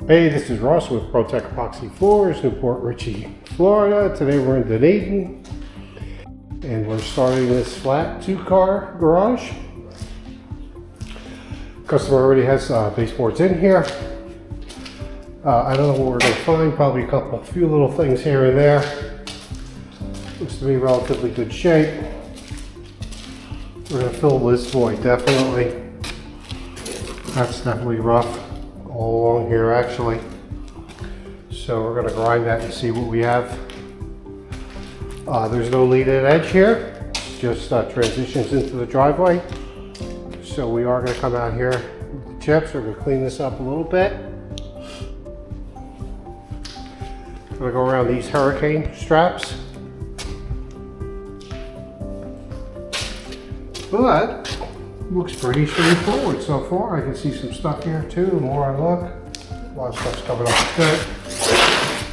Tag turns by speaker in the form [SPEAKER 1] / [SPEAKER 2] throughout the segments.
[SPEAKER 1] Hey, this is Ross with ProTech Epoxy Floors, Newport Richey, Florida. Today we're in Dunedin and we're starting this flat 2-car garage. Customer already has baseboards in here. I don't know what we're going to find, probably a few little things here and there. Looks to be relatively good shape. We're going to fill this void, definitely. That's definitely rough. All along here actually. So we're going to grind that and see what we have. There's no leaded edge here, just transitions into the driveway. So we are going to come out here with the chips. We're going to clean this up a little bit. I'm going to go around these hurricane straps. But looks pretty straightforward so far. I can see some stuff here too. The more I look, a lot of stuff's coming off good.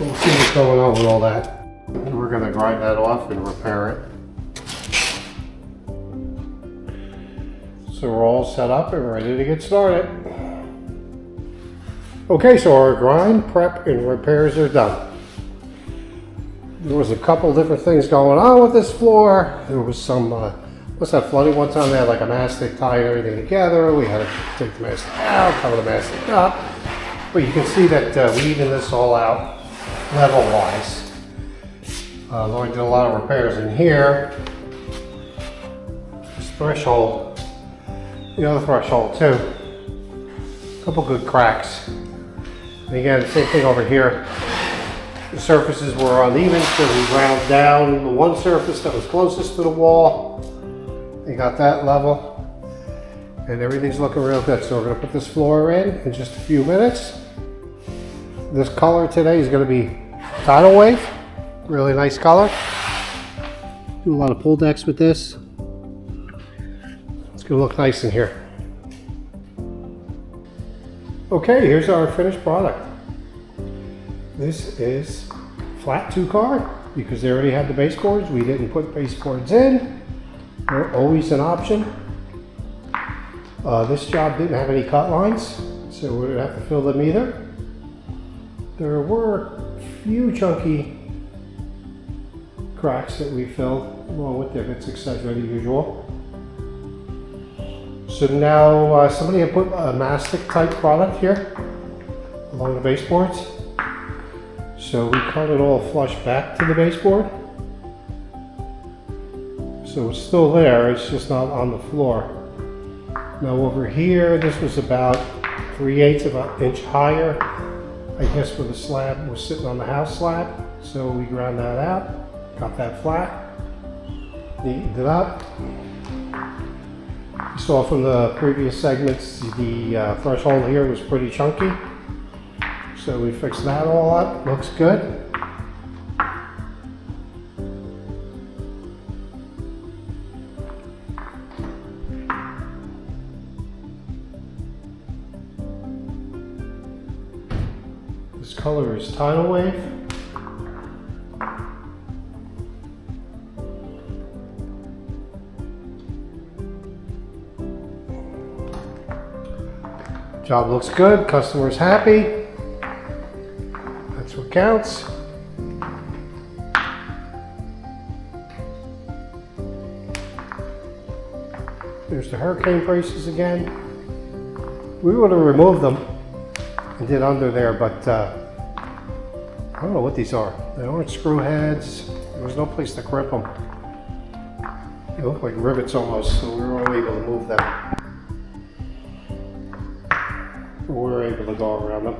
[SPEAKER 1] We'll see what's going on with all that. And we're going to grind that off and repair it. So we're all set up and ready to get started. Okay, so our grind, prep, and repairs are done. There was a couple different things going on with this floor. There was some what's that flooding one time? They had like a mastic tying everything together. We had to take the mastic out, cover the mastic up. But you can see that we evened this all out level-wise. Lloyd did a lot of repairs in here. This threshold, the other threshold too. A couple good cracks. And again, the same thing over here. The surfaces were uneven, so we ground down the one surface that was closest to the wall. You got that level, and everything's looking real good. So we're going to put this floor in just a few minutes. This color today is going to be Tidal Wave, really nice color. Do a lot of pull decks with this. It's going to look nice in here. Okay, here's our finished product. This is flat 2-car because they already had the baseboards. We didn't put baseboards in. They're always an option. This job didn't have any cut lines, so we didn't have to fill them either. There were a few chunky cracks that we filled along with divots, etc. the usual. So now somebody had put a mastic type product here along the baseboards. So we cut it all flush back to the baseboard. So it's still there, it's just not on the floor. Now over here, this was about 3/8, about an inch higher. I guess where the slab was sitting on the house slab. So we ground that out, got that flat, neatened it up. You saw from the previous segments, the threshold here was pretty chunky. So we fixed that all up, looks good. This color is Tidal Wave. Job looks good, customer's happy. That's what counts. There's the hurricane braces again. We would have removed them and did under there, but I don't know what these are. They aren't screw heads. There was no place to grip them. They look like rivets almost, so we were only able to move them. We were able to go around them.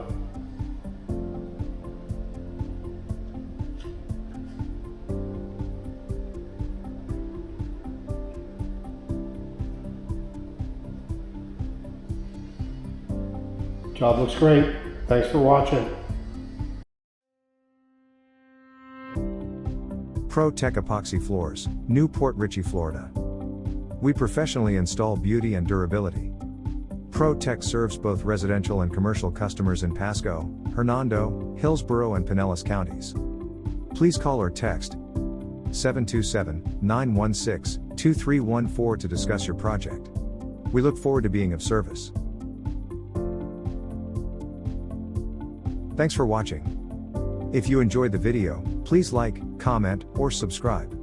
[SPEAKER 1] Job looks great. Thanks for watching.
[SPEAKER 2] ProTech Epoxy Floors, Newport Richey, Florida. We professionally install beauty and durability. ProTech serves both residential and commercial customers in Pasco, Hernando, Hillsborough and Pinellas counties. Please call or text 727-916-2314 to discuss your project. We look forward to being of service. Thanks for watching. If you enjoyed the video, please like, comment, or subscribe.